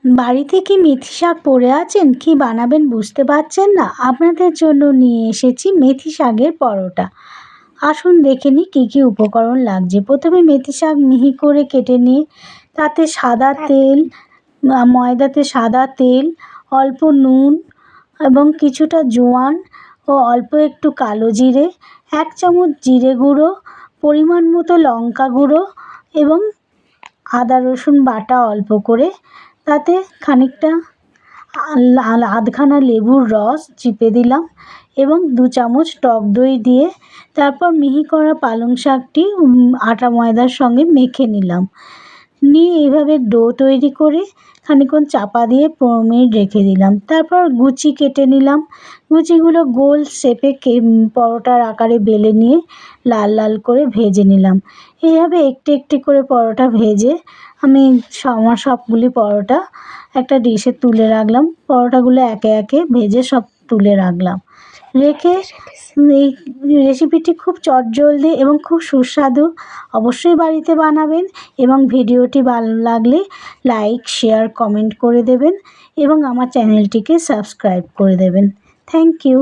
বাড়িতে কি মেথি শাক পড়ে আছেন, কি বানাবেন বুঝতে পারছেন না? আপনাদের জন্য নিয়ে এসেছি মেথি শাকের পরোটা। আসুন দেখে নিই কী কী উপকরণ লাগছে। প্রথমে মেথি শাক মিহি করে কেটে নিয়ে তাতে সাদা তেল, ময়দাতে সাদা তেল, অল্প নুন এবং কিছুটা জোয়ান ও অল্প একটু কালো জিরে, 1 চামচ জিরে গুঁড়ো, পরিমাণ মতো লঙ্কা গুঁড়ো এবং আদা রসুন বাটা অল্প করে, তাতে খানিকটা আধখানা লেবুর রস চিপে দিলাম এবং 2 চামচ টক দই দিয়ে তারপর মিহি করা পালং শাকটি আটা ময়দার সঙ্গে মেখে নিলাম। নিয়ে এইভাবে ডো তৈরি করে খানিকক্ষণ চাপা দিয়ে 15 মিনিট রেখে দিলাম। তারপর লুচি কেটে নিলাম। লুচিগুলো গোল শেপে পরোটার আকারে বেলে নিয়ে লাল লাল করে ভেজে নিলাম। এইভাবে একটি একটি করে পরোটা ভেজে আমি আমার সবগুলি পরোটা একটা ডিশে তুলে রাখলাম। পরোটাগুলো একে একে ভেজে সব তুলে রাখলাম। রেখে এই রেসিপিটি খুব চটজলদি এবং খুব সুস্বাদু। অবশ্যই বাড়িতে বানাবেন এবং ভিডিওটি ভালো লাগলে লাইক, শেয়ার, কমেন্ট করে দেবেন এবং আমার চ্যানেলটিকে সাবস্ক্রাইব করে দেবেন। Thank you.